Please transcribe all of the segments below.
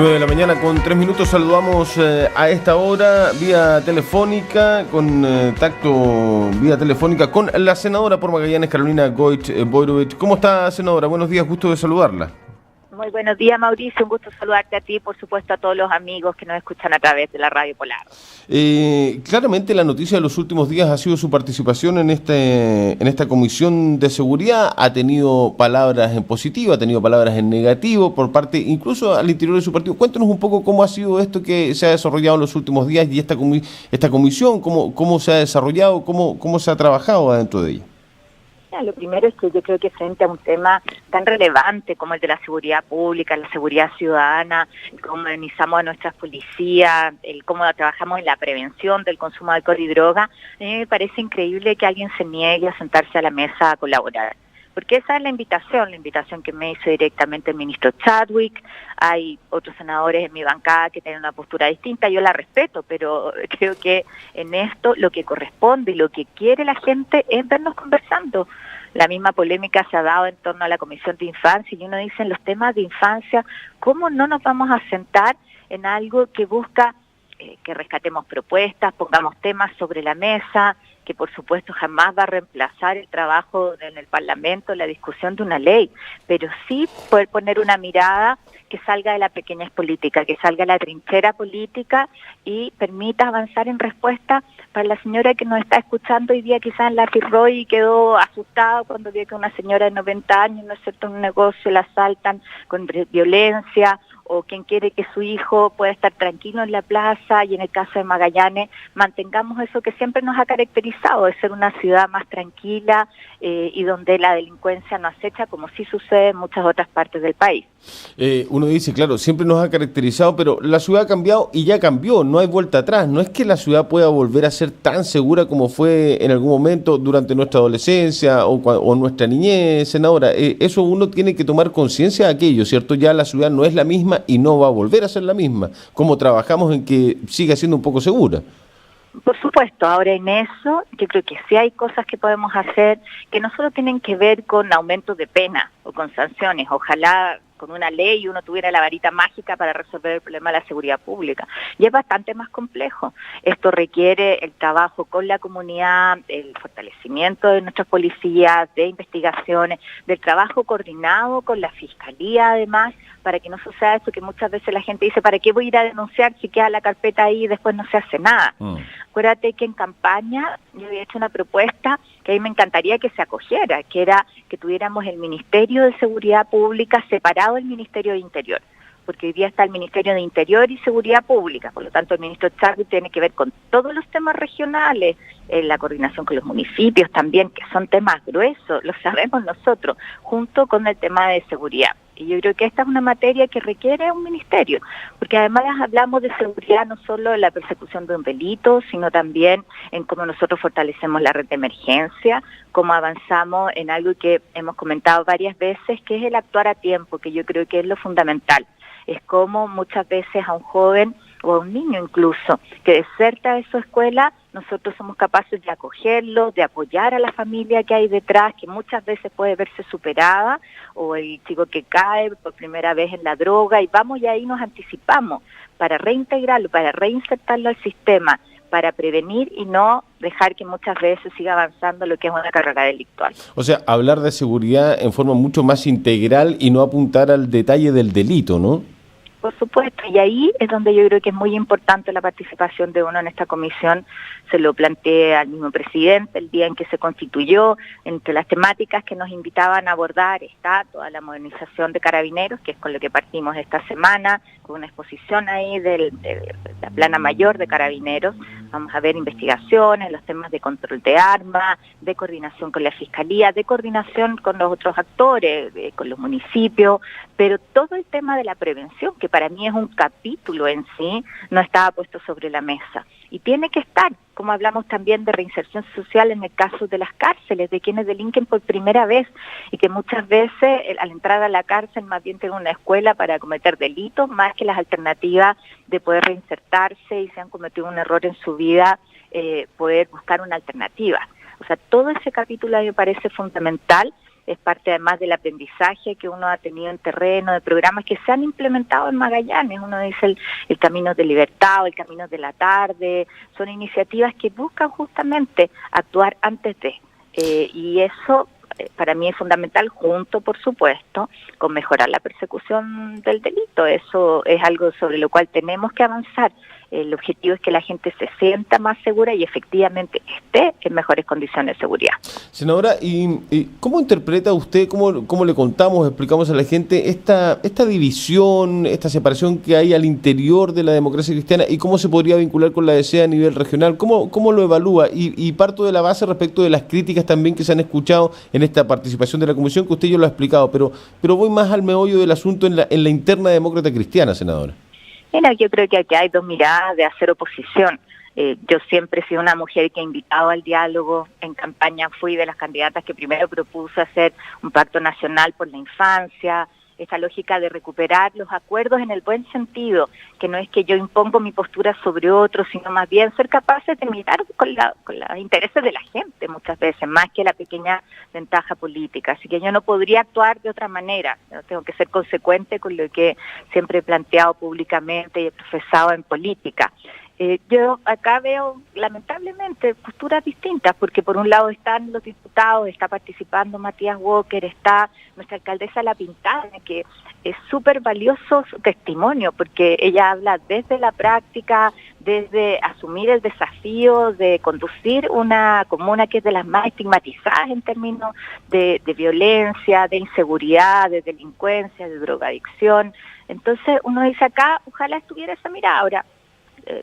9 de la mañana con 3 minutos. Saludamos a esta hora vía telefónica, vía telefónica con la senadora por Magallanes, Carolina Goich-Boirovich. ¿Cómo está, senadora? Buenos días, gusto de saludarla. Muy buenos días, Mauricio, un gusto saludarte a ti, por supuesto a todos los amigos que nos escuchan a través de la Radio Polar. Claramente la noticia de los últimos días ha sido su participación en esta comisión de seguridad. Ha tenido palabras en positivo, ha tenido palabras en negativo por parte, incluso al interior de su partido. Cuéntanos un poco cómo ha sido esto que se ha desarrollado en los últimos días y esta comisión, cómo se ha desarrollado, cómo se ha trabajado adentro de ella. Lo primero es que yo creo que frente a un tema tan relevante como el de la seguridad pública, la seguridad ciudadana, cómo organizamos a nuestras policías, cómo trabajamos en la prevención del consumo de alcohol y droga, a mí me parece increíble que alguien se niegue a sentarse a la mesa a colaborar. Porque esa es la invitación que me hizo directamente el ministro Chadwick. Hay otros senadores en mi bancada que tienen una postura distinta, yo la respeto, pero creo que en esto lo que corresponde y lo que quiere la gente es vernos conversando. La misma polémica se ha dado en torno a la Comisión de Infancia y uno dice en los temas de infancia, ¿cómo no nos vamos a sentar en algo que busca que rescatemos propuestas, pongamos temas sobre la mesa, que por supuesto jamás va a reemplazar el trabajo en el Parlamento, la discusión de una ley, pero sí poder poner una mirada que salga de la pequeñez política, que salga de la trinchera política y permita avanzar en respuesta para la señora que nos está escuchando hoy día quizás en la Firroy y quedó asustada cuando vio que una señora de 90 años, ¿no es cierto?, en un negocio la asaltan con violencia, o quien quiere que su hijo pueda estar tranquilo en la plaza, y en el caso de Magallanes mantengamos eso que siempre nos ha caracterizado, de ser una ciudad más tranquila y donde la delincuencia no acecha como sí sucede en muchas otras partes del país. Uno dice, claro, siempre nos ha caracterizado, pero la ciudad ha cambiado y ya cambió, no hay vuelta atrás. No es que la ciudad pueda volver a ser tan segura como fue en algún momento durante nuestra adolescencia o nuestra niñez, senadora. Eso uno tiene que tomar conciencia de aquello, ¿cierto? Ya la ciudad no es la misma y no va a volver a ser la misma. ¿Cómo trabajamos en que siga siendo un poco segura? Por supuesto, ahora en eso yo creo que sí hay cosas que podemos hacer que no solo tienen que ver con aumentos de pena o con sanciones. Ojalá con una ley uno tuviera la varita mágica para resolver el problema de la seguridad pública. Y es bastante más complejo. Esto requiere el trabajo con la comunidad, el fortalecimiento de nuestras policías, de investigaciones, del trabajo coordinado con la Fiscalía además, para que no suceda eso que muchas veces la gente dice, ¿para qué voy a ir a denunciar si queda la carpeta ahí y después no se hace nada? Acuérdate que en campaña yo había hecho una propuesta que a mí me encantaría que se acogiera, que era que tuviéramos el Ministerio de Seguridad Pública separado del Ministerio de Interior, porque hoy día está el Ministerio de Interior y Seguridad Pública, por lo tanto el ministro Chadwick tiene que ver con todos los temas regionales, la coordinación con los municipios también, que son temas gruesos, lo sabemos nosotros, junto con el tema de seguridad. Y yo creo que esta es una materia que requiere un ministerio, porque además hablamos de seguridad no solo en la persecución de un delito, sino también en cómo nosotros fortalecemos la red de emergencia, cómo avanzamos en algo que hemos comentado varias veces, que es el actuar a tiempo, que yo creo que es lo fundamental. Es como muchas veces a un joven o a un niño incluso que deserta de su escuela, nosotros somos capaces de acogerlo, de apoyar a la familia que hay detrás, que muchas veces puede verse superada, o el chico que cae por primera vez en la droga, y vamos y ahí nos anticipamos para reintegrarlo, para reinsertarlo al sistema, para prevenir y no dejar que muchas veces siga avanzando lo que es una carrera delictual. O sea, hablar de seguridad en forma mucho más integral y no apuntar al detalle del delito, ¿no? Por supuesto, y ahí es donde yo creo que es muy importante la participación de uno en esta comisión. Se lo planteé al mismo presidente el día en que se constituyó. Entre las temáticas que nos invitaban a abordar está toda la modernización de Carabineros, que es con lo que partimos esta semana, con una exposición ahí de la plana mayor de Carabineros. Vamos a ver investigaciones, los temas de control de armas, de coordinación con la Fiscalía, de coordinación con los otros actores, con los municipios, pero todo el tema de la prevención, que para mí es un capítulo en sí, no estaba puesto sobre la mesa. Y tiene que estar, como hablamos también de reinserción social en el caso de las cárceles, de quienes delinquen por primera vez y que muchas veces al entrar a la cárcel más bien tienen una escuela para cometer delitos, más que las alternativas de poder reinsertarse y si han cometido un error en su vida, poder buscar una alternativa. O sea, todo ese capítulo a mí me parece fundamental es parte además del aprendizaje que uno ha tenido en terreno, de programas que se han implementado en Magallanes. Uno dice el Camino de Libertad o el Camino de la Tarde, son iniciativas que buscan justamente actuar antes de, y eso para mí es fundamental, junto, por supuesto, con mejorar la persecución del delito. Eso es algo sobre lo cual tenemos que avanzar. El objetivo es que la gente se sienta más segura y efectivamente esté en mejores condiciones de seguridad. Senadora, ¿y cómo interpreta usted, cómo le contamos, explicamos a la gente esta división, esta separación que hay al interior de la democracia cristiana y cómo se podría vincular con la DC a nivel regional? ¿Cómo lo evalúa? Y parto de la base respecto de las críticas también que se han escuchado en esta participación de la comisión, que usted ya lo ha explicado, pero voy más al meollo del asunto en la interna demócrata cristiana, senadora. Mira, yo creo que aquí hay dos miradas de hacer oposición. Yo siempre he sido una mujer que ha invitado al diálogo. En campaña fui de las candidatas que primero propuso hacer un pacto nacional por la infancia, esta lógica de recuperar los acuerdos en el buen sentido, que no es que yo impongo mi postura sobre otros, sino más bien ser capaces de mirar con los intereses de la gente muchas veces, más que la pequeña ventaja política. Así que yo no podría actuar de otra manera, yo tengo que ser consecuente con lo que siempre he planteado públicamente y he profesado en política. Yo acá veo, lamentablemente, posturas distintas, porque por un lado están los diputados, está participando Matías Walker, está nuestra alcaldesa La Pintana, que es súper valioso su testimonio, porque ella habla desde la práctica, desde asumir el desafío de conducir una comuna que es de las más estigmatizadas en términos de violencia, de inseguridad, de delincuencia, de drogadicción. Entonces uno dice acá, ojalá estuviera esa mirada. Ahora,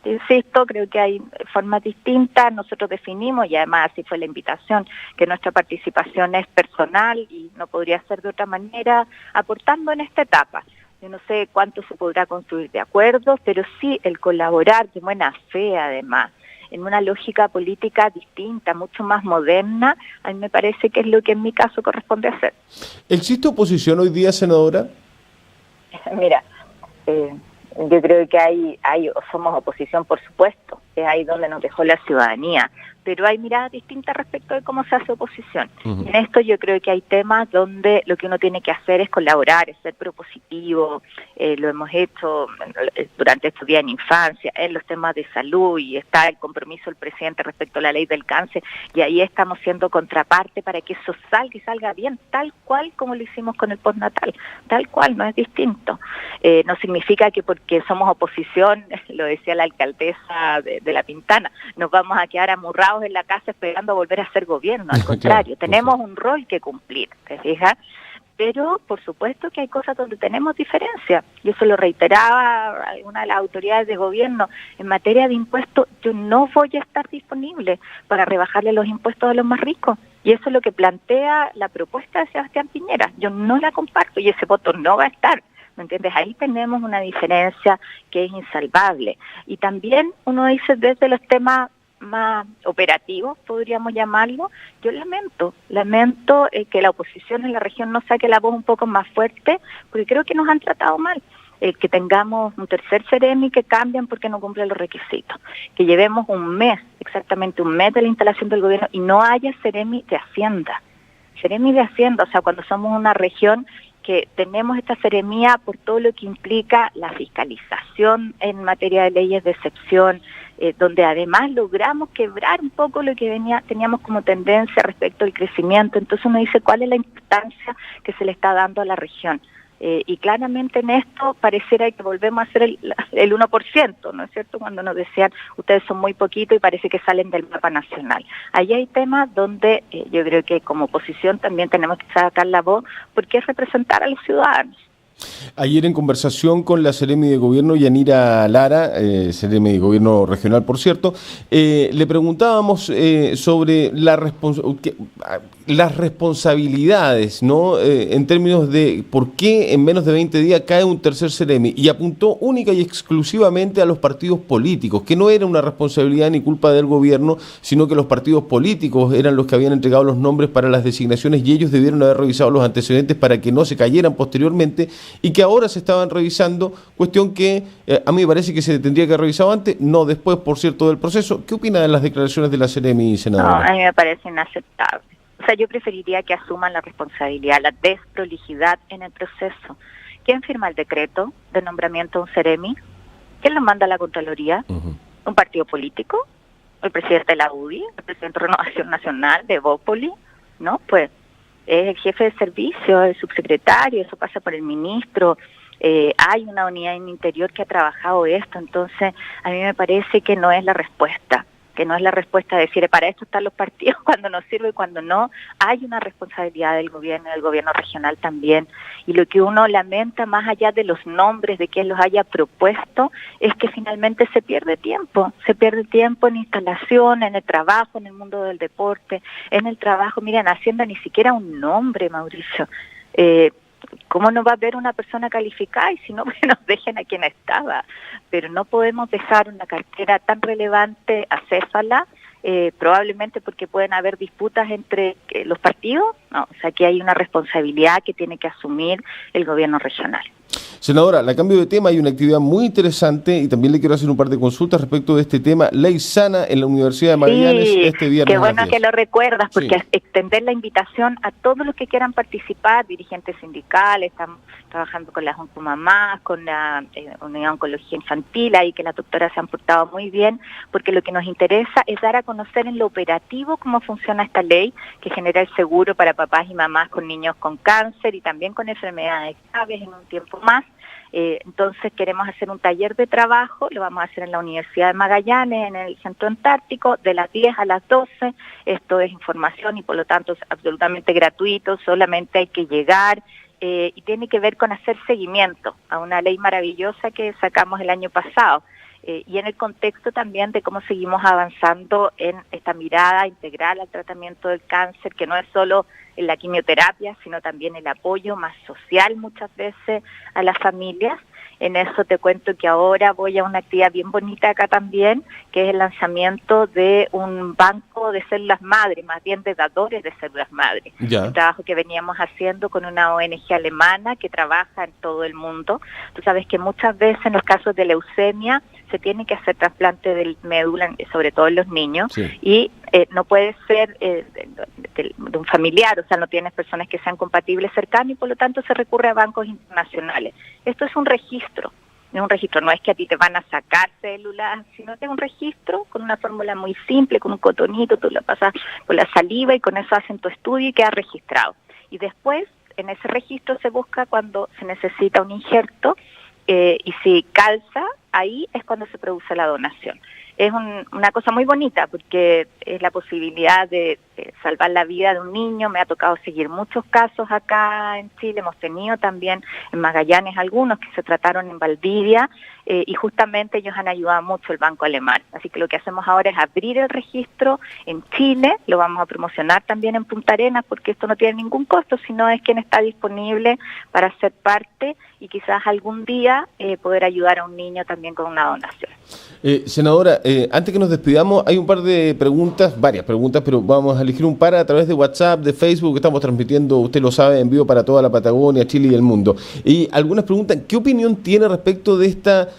te insisto, creo que hay formas distintas, nosotros definimos, y además así fue la invitación, que nuestra participación es personal y no podría ser de otra manera, aportando en esta etapa. Yo no sé cuánto se podrá construir de acuerdo, pero sí el colaborar de buena fe, además, en una lógica política distinta, mucho más moderna, a mí me parece que es lo que en mi caso corresponde hacer. ¿Existe oposición hoy día, senadora? Mira, yo creo que somos oposición, por supuesto, es ahí donde nos dejó la ciudadanía, pero hay miradas distintas respecto de cómo se hace oposición. Uh-huh. En esto yo creo que hay temas donde lo que uno tiene que hacer es colaborar, es ser propositivo, lo hemos hecho durante estos días en infancia, en los temas de salud, y está el compromiso del presidente respecto a la ley del cáncer, y ahí estamos siendo contraparte para que eso salga y salga bien, tal cual como lo hicimos con el postnatal, tal cual, no es distinto. No significa que porque somos oposición, lo decía la alcaldesa de La Pintana, nos vamos a quedar amurrados en la casa esperando a volver a ser gobierno, al contrario, claro, tenemos un rol que cumplir, ¿te fijas? Pero por supuesto que hay cosas donde tenemos diferencia, y eso lo reiteraba alguna de las autoridades de gobierno, en materia de impuestos yo no voy a estar disponible para rebajarle los impuestos a los más ricos, y eso es lo que plantea la propuesta de Sebastián Piñera, yo no la comparto y ese voto no va a estar. ¿Me entiendes? Ahí tenemos una diferencia que es insalvable. Y también uno dice desde los temas más operativos, podríamos llamarlo, yo lamento que la oposición en la región no saque la voz un poco más fuerte, porque creo que nos han tratado mal. Que tengamos un tercer Ceremi que cambian porque no cumplen los requisitos, que llevemos exactamente un mes de la instalación del gobierno y no haya Ceremi de Hacienda, o sea, cuando somos una región que tenemos esta seremía por todo lo que implica la fiscalización en materia de leyes de excepción, donde además logramos quebrar un poco lo que teníamos como tendencia respecto al crecimiento. Entonces uno dice cuál es la importancia que se le está dando a la región. Y claramente en esto pareciera que volvemos a ser el 1%, ¿no es cierto? Cuando nos decían, ustedes son muy poquitos y parece que salen del mapa nacional. Ahí hay temas donde yo creo que como oposición también tenemos que sacar la voz, porque es representar a los ciudadanos. Ayer en conversación con la Seremi de Gobierno, Yanira Lara, Seremi de Gobierno Regional, por cierto, le preguntábamos sobre las responsabilidades, ¿no? En términos de por qué en menos de 20 días cae un tercer Seremi, y apuntó única y exclusivamente a los partidos políticos, que no era una responsabilidad ni culpa del gobierno, sino que los partidos políticos eran los que habían entregado los nombres para las designaciones y ellos debieron haber revisado los antecedentes para que no se cayeran posteriormente, y que ahora se estaban revisando, cuestión que a mí me parece que se tendría que haber revisado antes, no después, por cierto, del proceso. ¿Qué opina de las declaraciones de la Seremi, senadora? No, a mí me parece inaceptable. O O sea, yo preferiría que asuman la responsabilidad, la desprolijidad en el proceso. ¿Quién firma el decreto de nombramiento de un Ceremi? ¿Quién lo manda a la Contraloría? ¿Un partido político? ¿El presidente de la UDI? ¿El presidente de Renovación Nacional, de Bópoli? ¿No? Pues es el jefe de servicio, el subsecretario, eso pasa por el ministro. Hay una unidad en Interior que ha trabajado esto, entonces a mí me parece que no es la respuesta. Que no es la respuesta de decir, para esto están los partidos, cuando nos sirve y cuando no. Hay una responsabilidad del gobierno regional también. Y lo que uno lamenta, más allá de los nombres, de quien los haya propuesto, es que finalmente se pierde tiempo. Se pierde tiempo en instalación, en el trabajo, en el mundo del deporte, en el trabajo. Miren, Hacienda ni siquiera un nombre, Mauricio. ¿Cómo no va a haber una persona calificada? Y si no, que nos dejen a quien estaba. Pero no podemos dejar una cartera tan relevante acéfala, probablemente porque pueden haber disputas entre los partidos. No, o sea, que hay una responsabilidad que tiene que asumir el gobierno regional. Senadora, a cambio de tema, hay una actividad muy interesante y también le quiero hacer un par de consultas respecto de este tema, Ley Sana en la Universidad de Magallanes este viernes. Qué bueno que lo recuerdas, porque extender la invitación a todos los que quieran participar, dirigentes sindicales, estamos trabajando con las Oncomamás, con la Unidad de Oncología Infantil, ahí que las doctoras se han portado muy bien, porque lo que nos interesa es dar a conocer en lo operativo cómo funciona esta ley que genera el seguro para papás y mamás con niños con cáncer y también con enfermedades graves en un tiempo más. Entonces queremos hacer un taller de trabajo, lo vamos a hacer en la Universidad de Magallanes, en el Centro Antártico, de las 10 a las 12. Esto es información y por lo tanto es absolutamente gratuito, solamente hay que llegar y tiene que ver con hacer seguimiento a una ley maravillosa que sacamos el año pasado. Y en el contexto también de cómo seguimos avanzando en esta mirada integral al tratamiento del cáncer, que no es solo en la quimioterapia, sino también el apoyo más social muchas veces a las familias. En eso te cuento que ahora voy a una actividad bien bonita acá también, que es el lanzamiento de un banco de células madre, más bien de dadores de células madre. Un trabajo que veníamos haciendo con una ONG alemana que trabaja en todo el mundo. Tú sabes que muchas veces en los casos de leucemia se tiene que hacer trasplante de médula, sobre todo en los niños, y no puede ser de un familiar, o sea, no tienes personas que sean compatibles cercanas y por lo tanto se recurre a bancos internacionales. Esto es un registro, no es que a ti te van a sacar células, sino que es un registro con una fórmula muy simple, con un cotonito, tú lo pasas por la saliva y con eso hacen tu estudio y queda registrado. Y después, en ese registro se busca cuando se necesita un injerto y si calza, ahí es cuando se produce la donación. Es una cosa muy bonita porque es la posibilidad de salvar la vida de un niño. Me ha tocado seguir muchos casos acá en Chile, hemos tenido también en Magallanes algunos que se trataron en Valdivia y justamente ellos han ayudado mucho el Banco Alemán. Así que lo que hacemos ahora es abrir el registro en Chile, lo vamos a promocionar también en Punta Arenas porque esto no tiene ningún costo, sino es quien está disponible para ser parte y quizás algún día poder ayudar a un niño también con una donación. Senadora, antes que nos despidamos, hay un par de preguntas, varias preguntas, pero vamos a elegir un par a través de WhatsApp, de Facebook, que estamos transmitiendo, usted lo sabe, en vivo para toda la Patagonia, Chile y el mundo. Y algunas preguntas, ¿qué opinión tiene respecto de esta?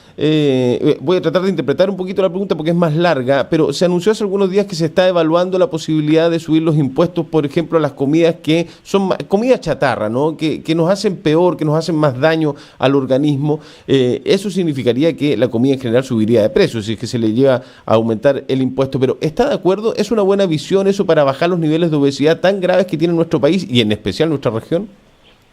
Voy a tratar de interpretar un poquito la pregunta porque es más larga, pero se anunció hace algunos días que se está evaluando la posibilidad de subir los impuestos, por ejemplo, a las comidas que son comida chatarra, ¿no? Que nos hacen peor, que nos hacen más daño al organismo. Eso significaría que la comida en general subiría de precio, si es que se le llega a aumentar el impuesto. Pero ¿está de acuerdo? ¿Es una buena visión eso para bajar los niveles de obesidad tan graves que tiene nuestro país y en especial nuestra región?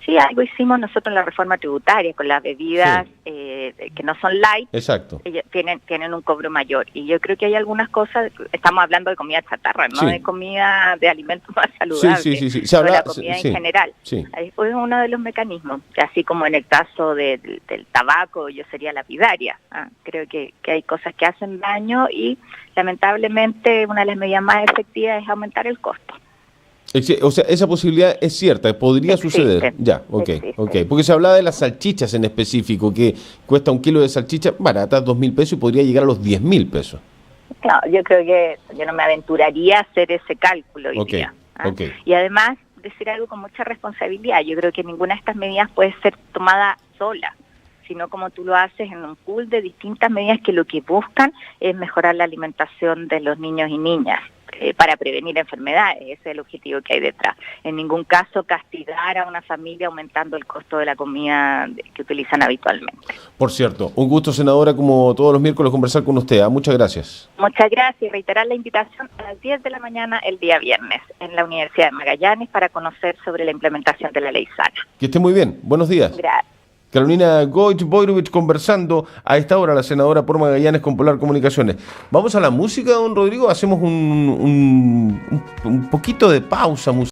Sí, algo hicimos nosotros en la reforma tributaria con las bebidas que no son light. Exacto. Tienen un cobro mayor. Y yo creo que hay algunas cosas, estamos hablando de comida chatarra, no de comida, de alimentos más saludables, sí. Se habla, de la comida en general. Sí. Es uno de los mecanismos, así como en el caso del tabaco, yo sería lapidaria. Creo que hay cosas que hacen daño y lamentablemente una de las medidas más efectivas es aumentar el costo. O sea, esa posibilidad es cierta, podría suceder. Ya, ok. Porque se hablaba de las salchichas en específico, que cuesta un kilo de salchicha barata, 2.000 pesos, y podría llegar a los 10.000 pesos. No, yo creo que yo no me aventuraría a hacer ese cálculo hoy día. Y además, decir algo con mucha responsabilidad, yo creo que ninguna de estas medidas puede ser tomada sola, sino como tú lo haces en un pool de distintas medidas que lo que buscan es mejorar la alimentación de los niños y niñas. para prevenir enfermedades. Ese es el objetivo que hay detrás. En ningún caso castigar a una familia aumentando el costo de la comida que utilizan habitualmente. Por cierto, un gusto, senadora, como todos los miércoles, conversar con usted. Muchas gracias. Muchas gracias. Reiterar la invitación a las 10 de la mañana el día viernes en la Universidad de Magallanes para conocer sobre la implementación de la ley sana. Que esté muy bien. Buenos días. Gracias. Carolina Goich-Boyrovich conversando a esta hora, la senadora por Magallanes con Polar Comunicaciones. Vamos a la música, don Rodrigo. Hacemos un poquito de pausa musical.